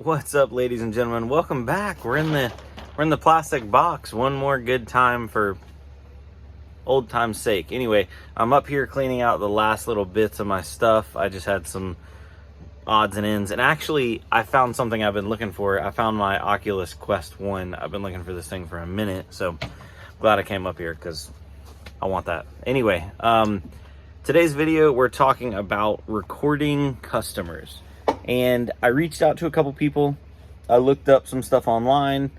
What's up, ladies and gentlemen? Welcome back. We're in the plastic box. One more good time for old time's sake. Anyway, I'm up here cleaning out the last little bits of my stuff. I just had some odds and ends, and actually I found something I've been looking for. I found my Oculus Quest 1. I've been looking for this thing for a minute, so glad I came up here because I want that. Anyway, today's video we're talking about recording customers. And I reached out to a couple people. I looked up some stuff online.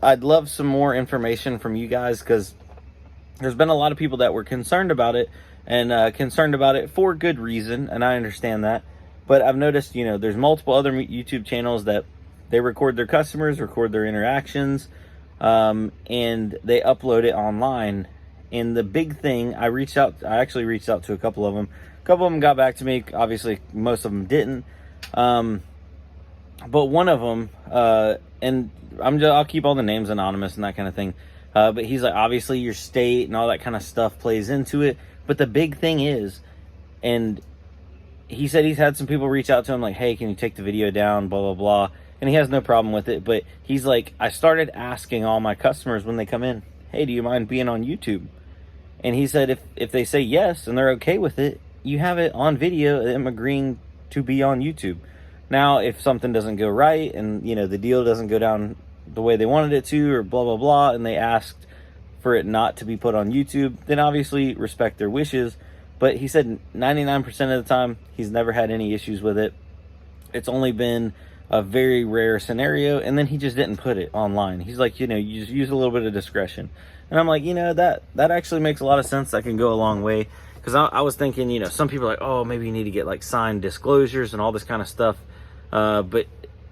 I'd love some more information from you guys because there's been a lot of people that were concerned about it, and concerned about it for good reason, and I understand that. But I've noticed, there's multiple other YouTube channels that they record their customers, record their interactions, and they upload it online. And the big thing, I actually reached out to a couple of them. A couple of them got back to me. Obviously, most of them didn't. But one of them, and I'll keep all the names anonymous and that kind of thing. But he's like, obviously your state and all that kind of stuff plays into it. But the big thing is, and he said he's had some people reach out to him like, hey, can you take the video down, blah, blah, blah. And he has no problem with it. But he's like, I started asking all my customers when they come in, hey, do you mind being on YouTube? And he said if they say yes and they're okay with it, you have it on video, them agreeing to be on YouTube. Now, if something doesn't go right and, the deal doesn't go down the way they wanted it to, or blah, blah, blah, and they asked for it not to be put on YouTube, then obviously respect their wishes. But he said 99% of the time, he's never had any issues with it. It's only been a very rare scenario, and then he just didn't put it online. He's like, you just use a little bit of discretion. And I'm like, that actually makes a lot of sense. That can go a long way. Because I was thinking, some people are like, oh, maybe you need to get like signed disclosures and all this kind of stuff. But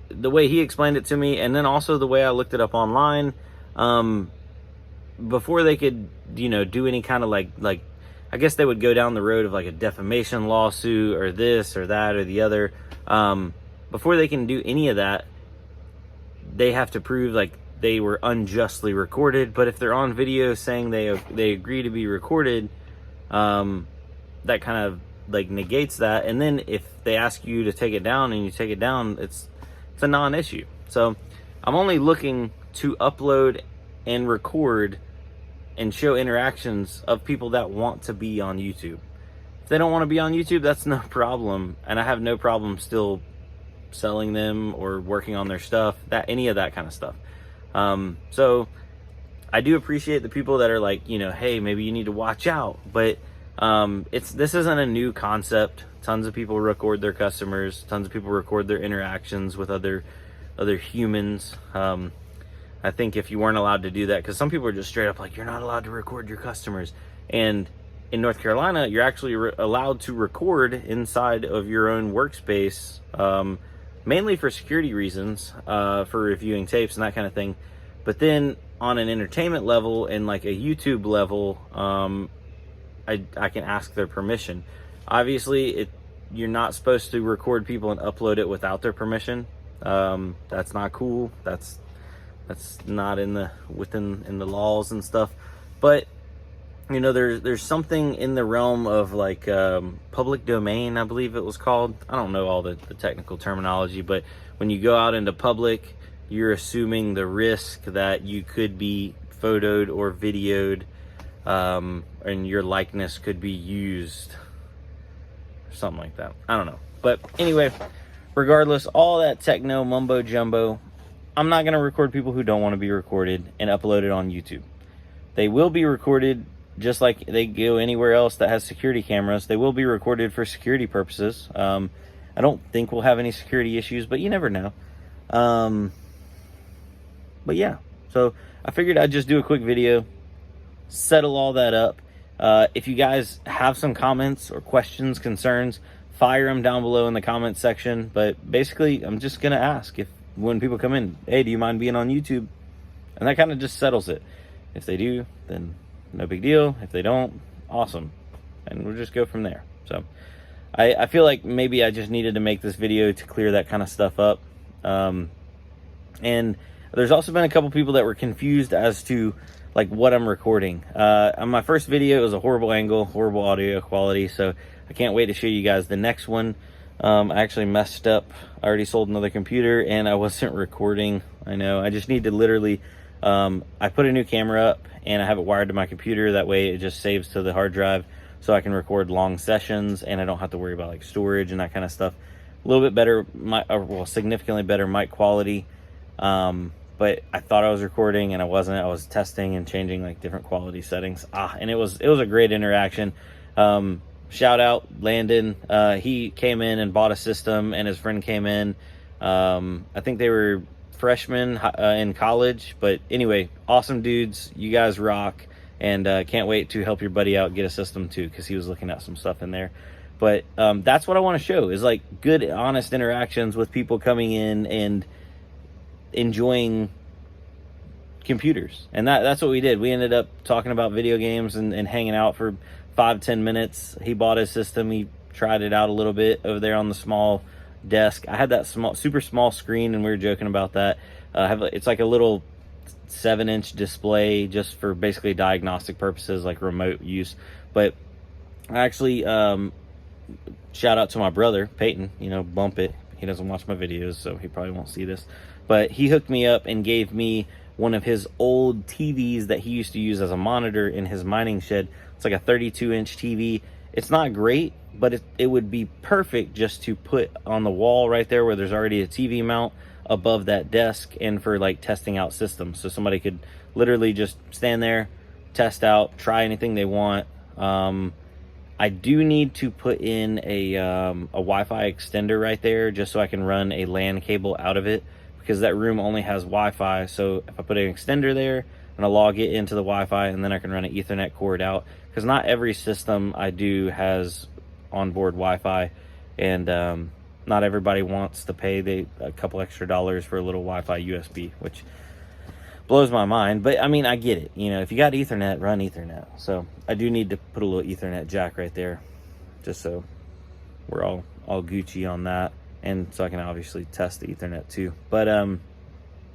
the way he explained it to me, and then also the way I looked it up online, before they could, do any kind of like, I guess they would go down the road of like a defamation lawsuit or this or that or the other. Before they can do any of that, they have to prove like they were unjustly recorded. But if they're on video saying they agree to be recorded, that kind of like negates that. And then if they ask you to take it down and you take it down, it's a non-issue. So I'm only looking to upload and record and show interactions of people that want to be on YouTube. If they don't want to be on YouTube, that's no problem, and I have no problem still selling them or working on their stuff, any of that kind of stuff. So I do appreciate the people that are like, hey, maybe you need to watch out. But this isn't a new concept. Tons of people record their customers. Tons of people record their interactions with other humans. I think if you weren't allowed to do that, because some people are just straight up like, you're not allowed to record your customers. And in North Carolina, you're actually allowed to record inside of your own workspace, mainly for security reasons, for reviewing tapes and that kind of thing. But then on an entertainment level and like a YouTube level, I can ask their permission. Obviously, you're not supposed to record people and upload it without their permission. That's not cool. That's not in the laws and stuff. But there's something in the realm of like public domain, I believe it was called. I don't know all the technical terminology, but when you go out into public, you're assuming the risk that you could be photoed or videoed, and your likeness could be used or something like that. I don't know. But anyway, regardless, all that techno mumbo jumbo, I'm not going to record people who don't want to be recorded and upload it on YouTube. They will be recorded just like they go anywhere else that has security cameras. They will be recorded for security purposes. I don't think we'll have any security issues, but you never know. But yeah, so I figured I'd just do a quick video, settle all that up. If you guys have some comments or questions, concerns, fire them down below in the comments section. But basically, I'm just going to ask when people come in, hey, do you mind being on YouTube? And that kind of just settles it. If they do, then no big deal. If they don't, awesome. And we'll just go from there. So I feel like maybe I just needed to make this video to clear that kind of stuff up. And there's also been a couple people that were confused as to like what I'm recording. On my first video, it was a horrible angle, horrible audio quality. So I can't wait to show you guys the next one. I actually messed up. I already sold another computer and I wasn't recording. I know. I just need to literally, I put a new camera up and I have it wired to my computer. That way it just saves to the hard drive so I can record long sessions and I don't have to worry about like storage and that kind of stuff. A little bit better, well, significantly better mic quality. But I thought I was recording and I wasn't. I was testing and changing like different quality settings. And it was a great interaction. Shout out Landon. He came in and bought a system and his friend came in. I think they were freshmen in college, but anyway, awesome dudes. You guys rock, and can't wait to help your buddy out get a system too, because he was looking at some stuff in there. But that's what I want to show, is like good, honest interactions with people coming in and enjoying computers. And that's what we did. We ended up talking about video games and hanging out for 5-10 minutes. He bought his system. He tried it out a little bit over there on the small desk. I had that super small screen, and we were joking about that. It's like a little 7-inch display just for basically diagnostic purposes, like remote use. But I actually, shout out to my brother Peyton, bump it. He doesn't watch my videos, so he probably won't see this, but he hooked me up and gave me one of his old TVs that he used to use as a monitor in his mining shed. It's like a 32-inch TV. It's not great, but it would be perfect just to put on the wall right there where there's already a TV mount above that desk, and for like testing out systems. So somebody could literally just stand there, test out, try anything they want. I do need to put in a Wi-Fi extender right there just so I can run a LAN cable out of it, because that room only has Wi-Fi. So if I put an extender there, I'm gonna log it into the Wi-Fi, and then I can run an Ethernet cord out, because not every system I do has onboard Wi-Fi, and not everybody wants to pay a couple extra dollars for a little Wi-Fi USB, which blows my mind. But I mean, I get it. If you got Ethernet, run Ethernet. So I do need to put a little Ethernet jack right there, just so we're all Gucci on that, and so I can obviously test the Ethernet too. But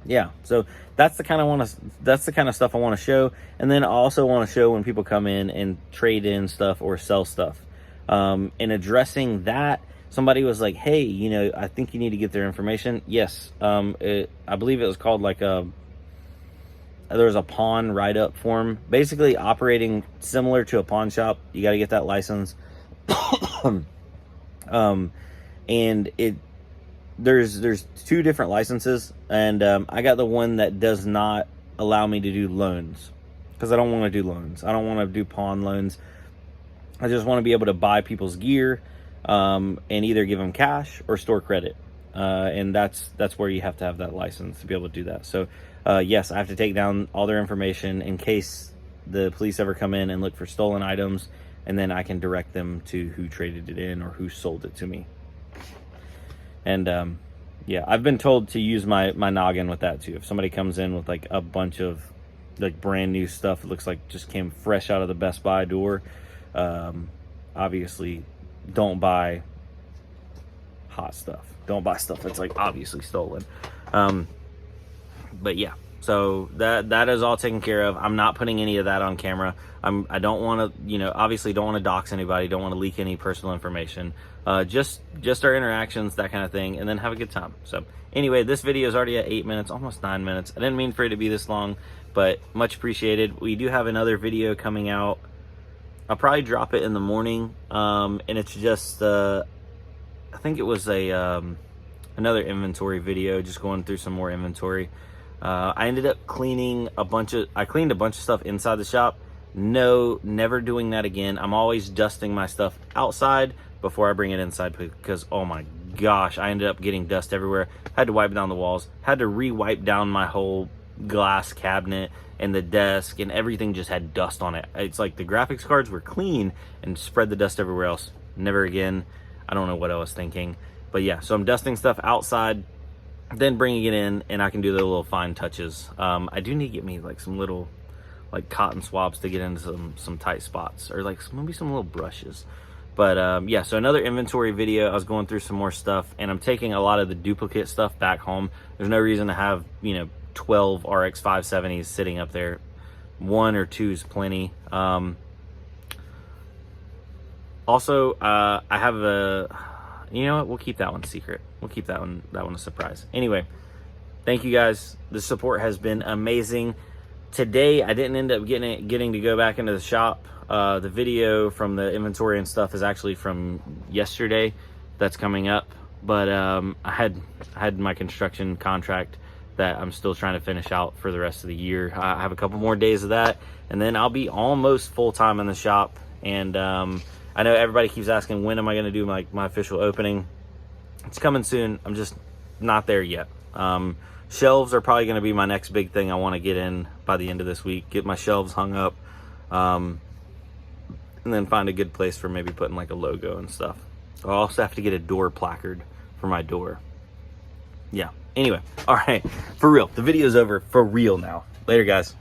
yeah, so that's the kind of stuff I want to show. And then I also want to show when people come in and trade in stuff or sell stuff. In addressing that, somebody was like, hey, I think you need to get their information. Yes. I believe it was called like there was a pawn write-up form, basically operating similar to a pawn shop. You got to get that license. And there's 2 different licenses, and I got the one that does not allow me to do loans, because I don't want to do loans. I don't want to do pawn loans. I just want to be able to buy people's gear, and either give them cash or store credit. And that's where you have to have that license to be able to do that. So yes, I have to take down all their information in case the police ever come in and look for stolen items, and then I can direct them to who traded it in or who sold it to me. And yeah, I've been told to use my noggin with that too. If somebody comes in with like a bunch of like brand new stuff, it looks like just came fresh out of the Best Buy door, obviously don't buy hot stuff. Don't buy stuff that's like obviously stolen. But yeah, so that is all taken care of. I'm not putting any of that on camera. I don't want to, obviously don't want to dox anybody, don't want to leak any personal information. Just our interactions, that kind of thing, and then have a good time. So anyway, this video is already at 8 minutes, almost 9 minutes. I didn't mean for it to be this long, but much appreciated. We do have another video coming out. I'll probably drop it in the morning, and it's just I think it was another inventory video, just going through some more inventory. I ended up cleaning a bunch of stuff inside the shop. No, never doing that again. I'm always dusting my stuff outside before I bring it inside, because oh my gosh, I ended up getting dust everywhere. Had to wipe down the walls, had to re-wipe down my whole glass cabinet and the desk, and everything just had dust on it. It's like the graphics cards were clean and spread the dust everywhere else. Never again. I don't know what I was thinking, but yeah, so I'm dusting stuff outside, then bringing it in, and I can do the little fine touches. I do need to get me like some little like cotton swabs to get into some tight spots, or like maybe some little brushes. But yeah, so another inventory video. I was going through some more stuff, and I'm taking a lot of the duplicate stuff back home. There's no reason to have 12 RX 570s sitting up there. 1 or 2 is plenty. Also, I have You know what? We'll keep that one secret. We'll keep that one a surprise. Anyway, thank you guys. The support has been amazing. Today, I didn't end up getting to go back into the shop. The video from the inventory and stuff is actually from yesterday. That's coming up. But I had my construction contract that I'm still trying to finish out for the rest of the year. I have a couple more days of that, and then I'll be almost full-time in the shop. And I know everybody keeps asking, when am I going to do my official opening? It's coming soon. I'm just not there yet. Shelves are probably going to be my next big thing I want to get in by the end of this week. Get my shelves hung up, and then find a good place for maybe putting like a logo and stuff. I'll also have to get a door placard for my door. Yeah. Anyway, all right, for real. The video's over for real now. Later, guys.